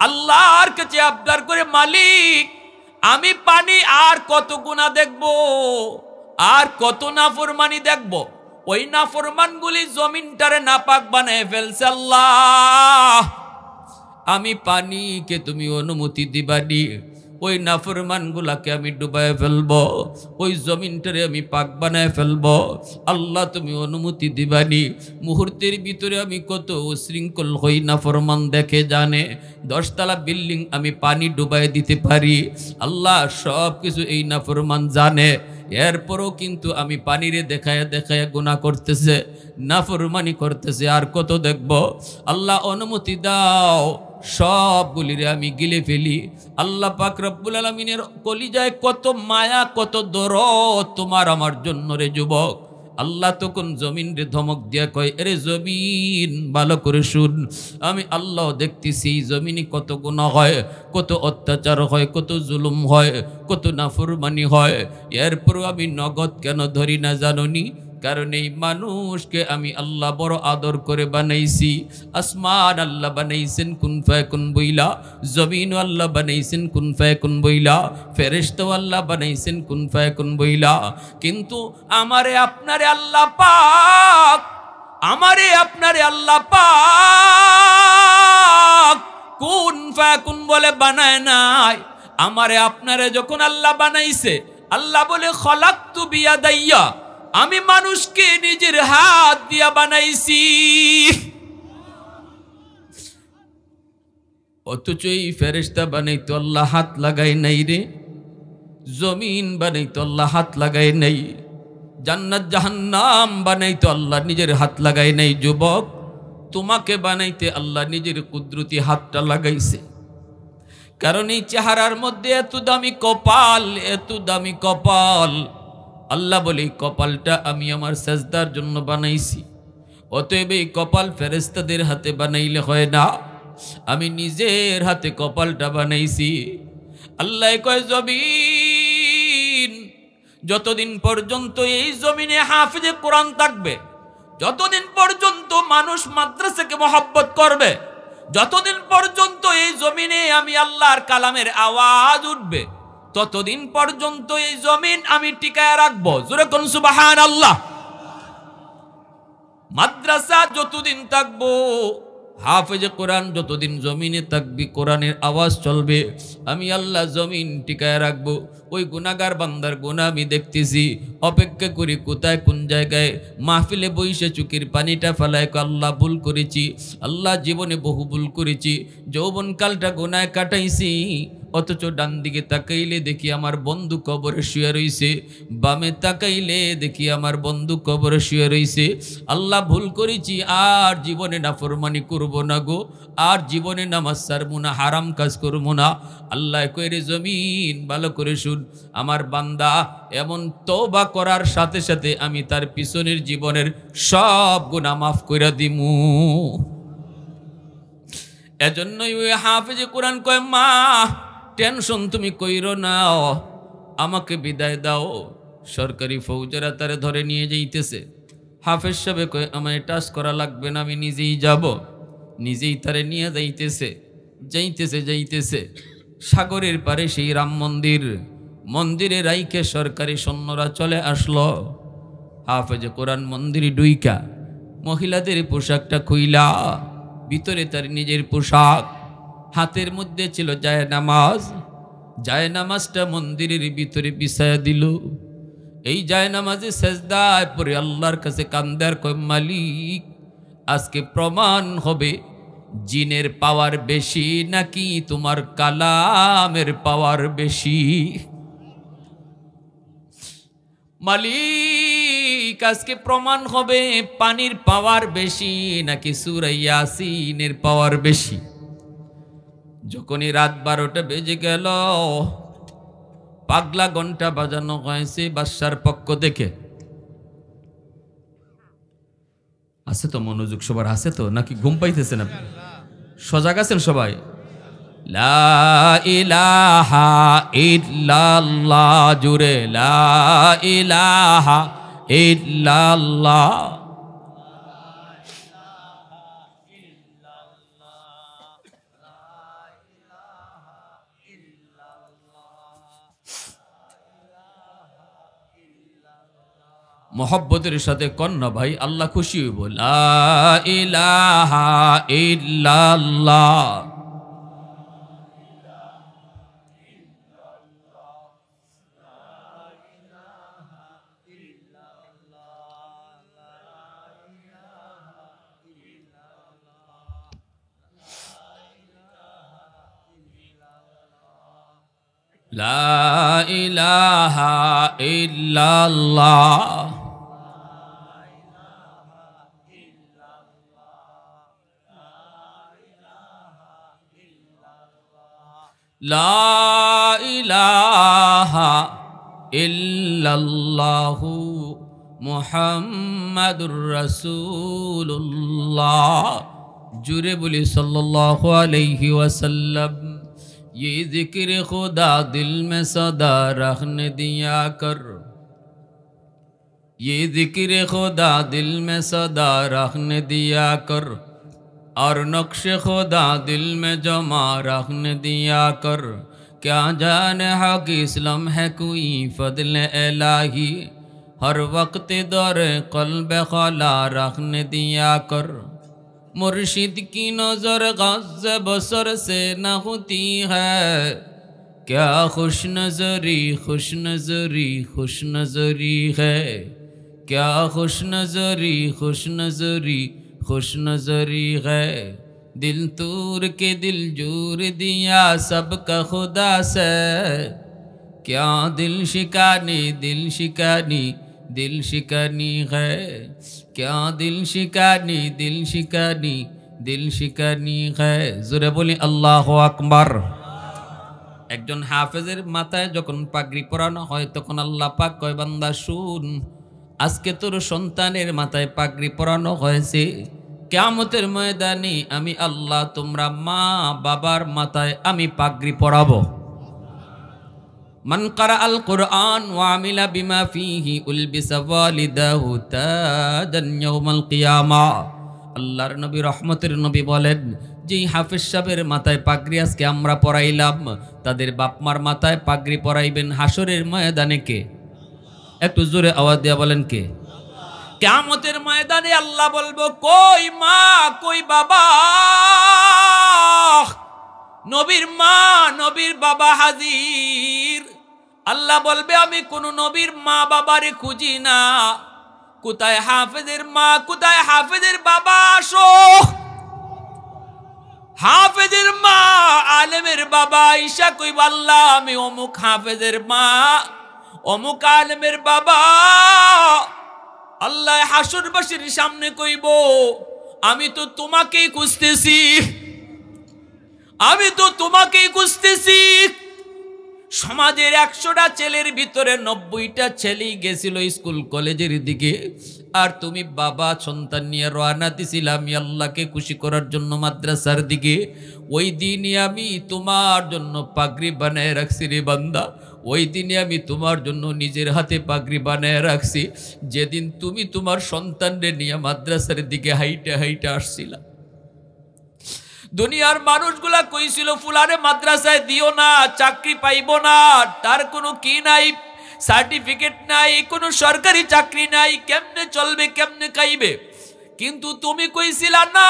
আল্লাহর কাছে আবদার করে, মালিক আমি পানি আর কত গুনাহ দেখব, আর কত নাফরমানি দেখব। ওই নাফরমানগুলি জমিনটারে নাপাক বানায় ফেলছে। আল্লাহ আমি পানিকে তুমি অনুমতি দিবানি, ওই নাফরমানগুলাকে আমি ডুবায় ফেলবো, ওই জমিনটারে আমি পাক বানায় ফেলবো। আল্লাহ তুমি অনুমতি দিবানি। মুহূর্তের ভিতরে আমি কত উশৃঙ্খল হই, নাফরমান দেখে জানে। 10 তলা বিল্ডিং আমি পানি ডুবায় দিতে পারি, আল্লাহ সব কিছু এই নাফরমান জানে। এরপরও কিন্তু আমি পানিরে দেখায় দেখায় গুনাহ করতেছে, নাফরমানি করতেছে, আর কত দেখব। আল্লাহ অনুমতি দাও, সবগুলিরে আমি গিলে ফেলি। আল্লাহ পাক রব্বুল আলামিনের কলিজায় কত মায়া, কত দরদ তোমার আমার জন্য রে যুবক। আল্লাহ তখন জমিন রে ধমক দিয়া কয়, এরে জমিন ভালো করে শুন, আমি আল্লাহ দেখতেছি জমিনে কত গুনাহ হয়, কত অত্যাচার হয়, কত জুলুম হয়, কত নাফরমানি হয়। এরপরও আমি নগদ কেন ধরি না জানোনি? কারণ এই মানুষকে আমি আল্লাহ বড় আদর করে বানাইছি। আসমান আল্লাহ বানাইছেন কুন ফায়াকুন বইলা, জমিন আল্লাহ বানাইছেন কুন ফায়াকুন বইলা, ফেরেশতা আল্লাহ বানাইছেন কুন ফায়াকুন বইলা। কিন্তু আমারে আপনারে আল্লাহ পাক, আমারে আপনারে আল্লাহ পাক কুন ফায়াকুন বলে বানায় নাই। আমারে আপনারে যখন আল্লাহ বানাইছে, আল্লাহ বলে খলাকতু বিয়াদাইয়া, আমি মানুষকে নিজের হাত দিয়া বানাইছি। অথচ এই ফেরেশতা বানাইতো আল্লাহ হাত লাগাই নাই রে, জমিন বানাইতো আল্লাহ হাত লাগাই নাই, জান্নাত জাহান্নাম বানাইতো আল্লাহ নিজের হাত লাগাই নাই। যুবক, তোমাকে বানাইতে আল্লাহ নিজের কুদরতি হাতটা লাগাইছে। কারণ এই চেহারার মধ্যে এত দামি কপাল, এত দামি কপাল। আল্লাহ বলে এই কপালটা আমি আমার সেজদার জন্য বানাইছি। অতএব এই কপাল ফেরেশতাদের হাতে বানাইলে হয় না, আমি নিজের হাতে কপালটা বানাইছি। আল্লাহ কয়, জমিন যতদিন পর্যন্ত এই জমিনে হাফিজে কোরআন থাকবে, যতদিন পর্যন্ত মানুষ মাদ্রাসাকে মহব্বত করবে, যতদিন পর্যন্ত এই জমিনে আমি আল্লাহর কালামের আওয়াজ উঠবে, ততদিন পর্যন্ত এই জমিন আমি টিকায় রাখবো। জোরে কোন সুবহানাল্লাহ। মাদ্রাসা যতদিন থাকবো, হাফেজে কোরআন যতদিন জমিনে থাকবি, কোরআনের আওয়াজ চলবে, আমি আল্লাহ জমিন টিকায় রাখবো। ওই গুনাহগার বান্দার গুনাহ আমি দেখতেছি, অপেক্ষা করি কোথায় কোন জায়গায় মাহফিলে বইসে চুকির পানিটা ফেলায়, আল্লাহ ভুল করেছি, আল্লাহ জীবনে বহু ভুল করেছি, যৌবনকালটা গুনায় কাটাইছি, অথচ ডান দিকে তাকাইলে দেখি আমার বন্ধু কবরে শুয়ে রইছে, বামে তাকাইলে দেখি আমার বন্ধু কবরে শুয়ে রইছে। আল্লাহ ভুল করেছি, আর জীবনে নাফরমানি করব না গো, আর জীবনে নামাজ ছাড়ব না, হারাম কাজ করব না। আল্লাহ কইরে জমিন ভালো করে শুন, আমার বান্দা এমন তওবা করার সাথে সাথে আমি তার পিছনের জীবনের সব গুনাহ মাফ কইরা দিমু। এজন্যই ওই হাফেজে কোরআন কয়, মা টেনশন তুমি কইরো না, আমাকে বিদায় দাও। সরকারি ফৌজেরা তারে ধরে নিয়ে যাইতেছে। হাফেজ সাহেব কয়, আমায় টাচ করা লাগবে না, আমি নিজেই যাব। নিজেই তারে নিয়ে যাইতেছে, যাইতেছে যাইতেছে সাগরের পারে সেই রাম মন্দির, মন্দিরে রাইকে সরকারি সৈন্যরা চলে আসলো। হাফেজে কোরআন মন্দিরে ডুইকা মহিলাদের পোশাকটা খুইলা, ভিতরে তার নিজের পোশাক, হাতের মধ্যে ছিল জায়নামাজ। জায়নামাজটা মন্দিরের ভিতরে বিছায়া দিল। এই জায়নামাজে সেজদায় পড়ে আল্লাহর কাছে কান্দার কয়, মালিক আজকে প্রমাণ হবে জিনের পাওয়ার বেশি নাকি তোমার কালামের পাওয়ার বেশি। মালিক আজকে প্রমাণ হবে পানির পাওয়ার বেশি নাকি সূরা ইয়াসিনের পাওয়ার বেশি। যখনই রাত 12টা বেজে গেল, পাগলা ঘন্টা বাজানো হয়েছে বাদশার পক্ষ থেকে। আছে তো মনোযোগ সবার, আছে তো নাকি ঘুম পাইতেছেন আপনি? সজাগ আছেন সবাই? লা ইলাহা ইল্লাল্লাহ, জুরে লা ইলাহা ইল্লাল্লাহ। মোহব্বতের সাথে কন্যা ভাই, আল্লাহ খুশি হইব। লা ইলাহা ইল্লাল্লাহ। লা ইলাহা ইল্লাল্লাহ। লা ইলাহা ইল্লাল্লাহু মুহাম্মাদুর রাসূলুল্লাহ। জুরে বলি সাল্লাল্লাহু আলাইহি ওয়াসাল্লাম। ये जिक्र खुदा दिल में सदा रखने दिया कर, ये जिक्र खुदा दिल में सदा रखने दिया कर, और नक्श खुदा दिल में जमा रखने दिया कर। क्या जाने हक इस्लाम है कोई फضل इलाही, हर वक्त दौर क़ल्ब खला रखने दिया कर। मुर्शिद की नजर गज़ बसर से न होती है, क्या खुश नजरी खुश नजरी खुश नजरी है, क्या खुश नजरी खुश नजरी खुश नजरी है। दिल तूर के दिल जूर दिया सबका खुदा से, क्या दिल शिकानी दिल शिकानी है, क्या दिल शिकानी दिल शिकानी है। जोरे बोली अल्लाहु আকবার। একজন হাফেজের মাথায় যখন পাগড়ি পরানো হয় তখন আল্লাহ পাক কয়, বান্দা শুন, আজকে তোর সন্তানের মাথায় পাগড়ি পরানো হয়েছে, কিয়ামতের ময়দানে আমি আল্লাহ তোমরা মা বাবার মাথায় আমি পাগড়ি পরাবো। মান কারা আল কুরআন ওয়া আমিলা বিমা ফিহি উলবিসা ওয়ালিদাহু তাজান ইয়াউমাল কিয়ামা। আল্লাহর নবী রহমতের নবী বলেন, যেই হাফেজ সাহেবের মাথায় পাগড়ি আজকে আমরা পরাইলাম, তাদের বাপমার মাথায় পাগড়ি পরাইবেন হাসরের ময়দানে কে? একটু জোরে আওয়াজ দিয়া বলেন কে? কিয়ামতের ময়দানে আল্লাহ বলবো, কই মা কই বাবা? নবীর মা নবীর বাবা হাজির। আল্লাহ বলবে, আমি কোন নবীর মা বাবারে খুঁজি না, কোথায় হাফেজের মা কোথায় হাফেজের বাবা? আসো। হাফেজের মা আলেমের বাবা ঈশা কইব আল্লাহ আমি অমুক হাফেজের মা অমুক আলেমের বাবা। আল্লাহ হাসরবাসীর সামনে কইব আমি তো তোমাকেই খুঁজতেছি, আমি তো তোমাকেই খুঁজতেছি। সমাজের 100টা ছেলের ভিতরে 90টা ছেলেই গেছিল স্কুল কলেজের দিকে, আর তুমি বাবা সন্তান নিয়ে রওনা দিছিলাম আমি আল্লাহকে খুশি করার জন্য মাদ্রাসার দিকে। ওই দিনই আমি তোমার জন্য পাগড়ি বানায় রাখছি রে বান্দা, ওই দিনে আমি তোমার জন্য নিজের হাতে পাগড়ি বানায় রাখছি, যেদিন তুমি তোমার সন্তানরে নিয়ে মাদ্রাসার দিকে হাইটে হাইটে আসছিলা। দুনিয়ার মানুষগুলা কইছিল ফুলারে মাদ্রাসায় দিও না, চাকরি পাইব না, তার কোনো কি নাই, সার্টিফিকেট নাই, কোনো সরকারি চাকরি নাই, কেমনে চলবে কেমনে খাইবে। কিন্তু তুমি কইছিলা না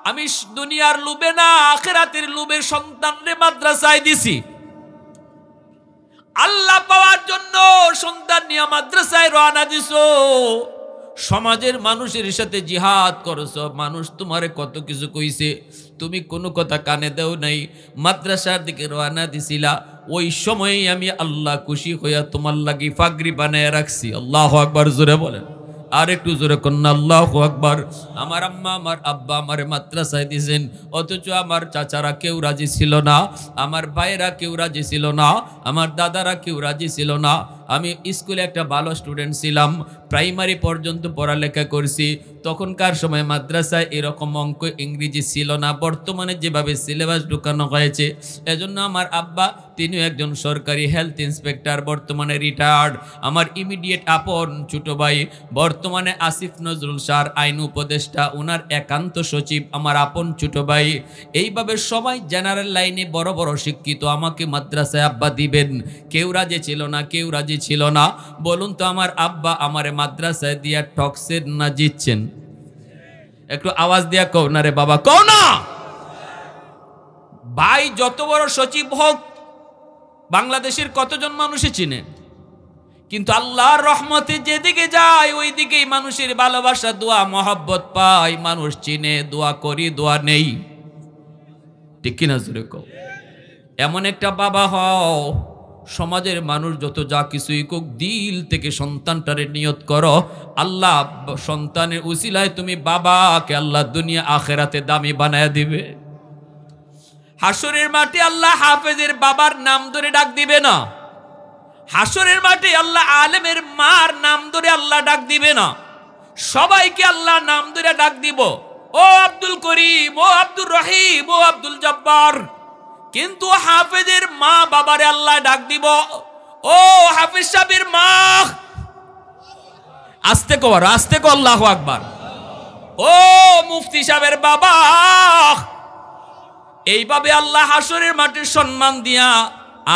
আমি দুনিয়ার লোভে না আখিরাতের লোভে সন্তানরে মাদ্রাসায় দিছি। আল্লাহ পাওয়ার জন্য সন্তান নিয়ে মাদ্রাসায় রওনা দিছো, সমাজের মানুষের সাথে জিহাদ করছো, মানুষ তোমারে কত কিছু কইছে, তুমি কোনো কথা কানে দেও নাই, মাদ্রাসার দিকে রওনা দিছিলা। ওই সময়েই আমি আল্লাহ খুশি হইয়া তোমার লাগি পাগড়ি বানায় রাখছি। আল্লাহু আকবার, জোরে বলেন, আর একটু জোরে কন্যা আল্লাহু আকবার। আমার আম্মা আমার আব্বা আমারে মাদ্রাসায় দিয়েছেন, অথচ আমার চাচারা কেউ রাজি ছিল না, আমার ভাইয়েরা কেউ রাজি ছিল না, আমার দাদারা কেউ রাজি ছিল না। আমি স্কুলে একটা ভালো স্টুডেন্ট ছিলাম, প্রাইমারি পর্যন্ত পড়ালেখা করছি। তখনকার সময় মাদ্রাসায় এরকম অঙ্ক ইংরেজি ছিল না, বর্তমানে যেভাবে সিলেবাস ঢুকানো হয়েছে। এজন্য আমার আব্বা তিনিও একজন সরকারি হেলথ ইন্সপেক্টর, বর্তমানে রিটায়ার্ড। আমার ইমিডিয়েট আপন ছোট ভাই বর্তমানে আসিফ নজরুল স্যার আইন উপদেষ্টা, ওনার একান্ত সচিব আমার আপন ছোট ভাই। এইভাবে সবাই জেনারেল লাইনে বড় বড় শিক্ষিত, আমাকে মাদ্রাসায় আব্বা দিবেন, কেউ রাজি ছিল না, কেউ রাজি ছিল না। বলুন তো আমার আব্বা আমারে মাদ্রাসায় দিয়া ঠকছেন না জিতছেন? একটু আওয়াজ দিয়া কও না রে বাবা, কও না। ভাই যত বড় সচিব হোক, বাংলাদেশের কতজন মানুষই চিনে, কিন্তু আল্লাহর রহমতে যেদিকে যায় ওই দিকেই মানুষের ভালোবাসা দোয়া মহব্বত পায়, মানুষ চিনে, দোয়া করি, দোয়া নেই, ঠিক কিনা জোরে কও। এমন একটা বাবা হও, সমাজের মানুষ যত যা কিছুই কোক দিল থেকে সন্তানটারে নিয়ত করো, আল্লাহ সন্তানের উসিলায় তুমি বাবাকে আল্লাহ দুনিয়া আখেরাতে দামি বানায় দিবে। হাসরের মাঠে আল্লাহ হাফেজের বাবার নাম ধরে ডাক দিবে না, হাসরের মাঠে আল্লাহ আলেমের মার নাম ধরে আল্লাহ ডাক দিবে না, সবাইকে আল্লাহ নাম ধরে ডাক দিব, ও আব্দুল করিম, ও আব্দুর রহিম, ও আব্দুল জব্বার। কিন্তু হাফেজের মা বাবারে আল্লাহ ডাক দিব, ও হাফেজ সাহেবের মা। আস্তে কর, আস্তে কর, আল্লাহু আকবার। ও মুফতি সাহেবের বাবা। এইভাবে আল্লাহ হাসরের মাঠে সম্মান দিয়া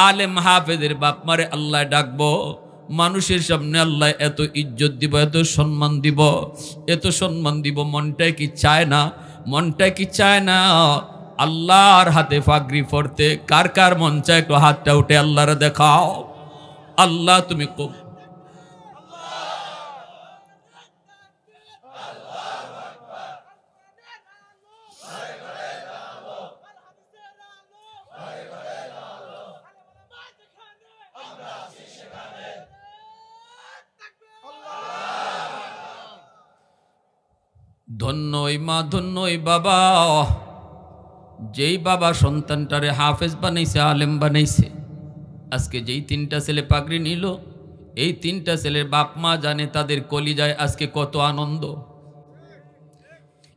আলেম হাফেজের বাপ মারে আল্লাহ ডাকবো। মানুষের সামনে আল্লাহ এত ইজ্জত দিব, এত সম্মান দিব, এত সম্মান দিব। মনটাই কি চায় না? মনটাই কি চায় না আল্লাহর হাতে পাগড়ি পরতে? কার কার মন চায় একটু হাতটা উঠে আল্লাহরে দেখাও। আল্লাহ তুমি ধন্যই মা, ধন্যই বাবা, যেই বাবা সন্তানটারে হাফেজ বানাইছে, আলেম বানাইছে। আজকে যেই 3টা ছেলে পাগড়ি নিল, এই 3টা ছেলের বাপ মা জানে তাদের কলিজায় আজকে কত আনন্দ।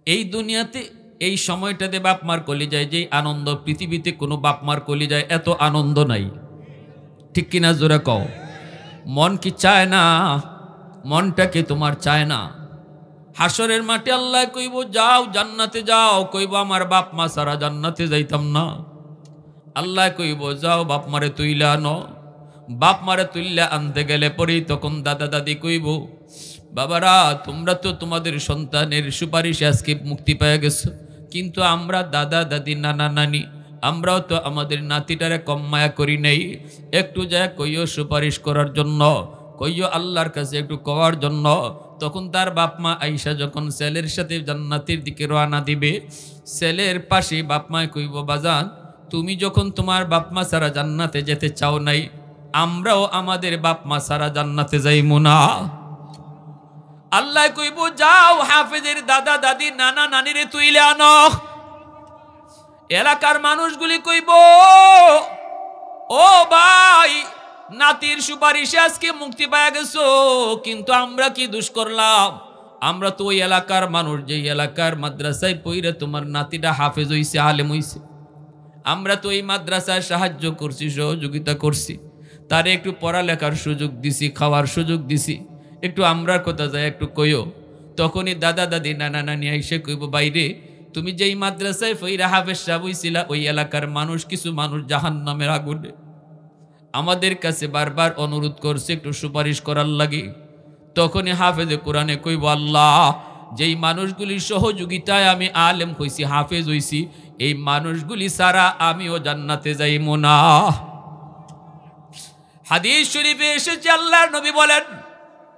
এই দুনিয়াতে এই সময়টাতে বাপ মার কলিজায় যেই আনন্দ, পৃথিবীতে কোনো বাপ মার কলিজায় এত আনন্দ নাই, ঠিক কিনা জোরে কও। মন কি চায় না? মনটাকে তোমার চায় না? হাসরের মাঠে আল্লাহ কইব যাও জান্নাতে যাও, কইব আমার বাপ মা সারা জান্নাতে যাইতাম না। আল্লাহ কইব যাও বাপ মারে তুইলা আনো। বাপ মারে তুইলা আনতে গেলে পরেই তখন দাদা দাদি কইব বাবারা তোমরা তো তোমাদের সন্তানের সুপারিশে আজকে মুক্তি পেয়ে গেছো, কিন্তু আমরা দাদা দাদি নানা নানি আমরাও তো আমাদের নাতিটারে কম মায়া করি নেই, একটু যায় কইও সুপারিশ করার জন্য। কইও আল্লাহর কাছে একটু কওয়ার জন্য। তখন তার বাপ মা আইসা যখন ছেলের সাথে জান্নাতের দিকে রওনা দিবে, ছেলের পাশে বাপ মায় কইব, বাজান তুমি যখন তোমার বাপ মা ছাড়া জান্নাতে যেতে চাও নাই, আমরাও আমাদের বাপ মা ছাড়া জান্নাতে যাইমু না। আল্লাহ কইব, যাও হাফেজের দাদা দাদি নানা নানিরে তুইলে আনো। এলাকার মানুষগুলি কইব, ও ভাই, নাতির সুপারিশে আজকে মুক্তি পাওয়া গেছো, কিন্তু আমরা কি দোষ করলাম? আমরা তো ওই এলাকার মানুষ, যেই এলাকার মাদ্রাসায় পইরে তোমার নাতিটা হাফেজ হইছে, আলেম হইছে। আমরা তো এই মাদ্রাসায় সাহায্য করছি, সহযোগিতা করছি, তারে একটু পড়ালেখার সুযোগ দিছি, খাওয়ার সুযোগ দিছি, একটু আমরার কথা যায় একটু কইও। তখনই দাদা দাদি নানা নানি আইসে কইব, বাইরে তুমি যেই মাদ্রাসায় ফইরা হাফেজ সাহেব হইছিলা, ওই এলাকার মানুষ, কিছু মানুষ জাহান্নামের আগুনে আমাদের কাছে বারবার অনুরোধ করছে একটু সুপারিশ করার লাগে। তখনই হাফেজে কোরআনে কইব, আল্লাহ যেই মানুষগুলির সহযোগিতায় আমি আলেম হইছি, হাফেজ হইছি, এই মানুষগুলি ছাড়া আমিও জান্নাতে যাইমু না। হাদিস শরীফে এসেছে, আল্লাহর নবী বলেন,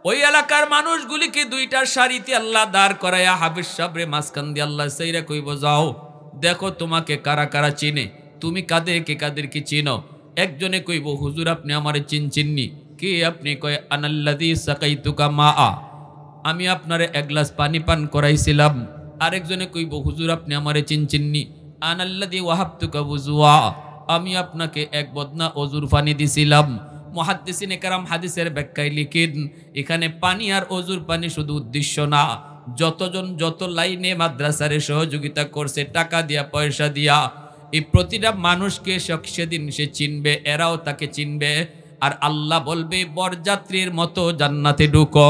ওই এলাকার মানুষগুলিকে দুইটা সারিতে আল্লাহ দাঁড় করাইয়া হাফেজ সাহেবরে মাঝখান দিয়ে আল্লাহ সেইরা কইব, যাও দেখো তোমাকে কারা কারা চিনে, তুমি কাদেরকে চিনো। একজনে কইব, হুজুর আপনি আমারে চিনচিননি। কে আপনি? কয়, আনাল্লাযী সাকাইতুকা মাআ, আমি আপনারে এক গ্লাস পানি পান করাইছিলাম। আরেকজনে কইব, হুজুর আপনি আমারে চিনচিননি। আনাল্লাযী ওয়াহাবতুকা ওযুয়া, আমি আপনাকে এক বদনা অজুর পানি দিছিলাম। মুহাদ্দিসিনে কেরাম হাদিসের ব্যাখ্যায় লিখেন, এখানে পানি আর অজুর পানি শুধু উদ্দেশ্য না, যতজন যত লাইনে মাদ্রাসারে সহযোগিতা করছে টাকা দিয়া পয়সা দিয়া, এই প্রতিটা মানুষকে সেদিন সে চিনবে, এরাও তাকে চিনবে, আর আল্লাহ বলবে বরযাত্রীর মতো জান্নাতে ঢুকো।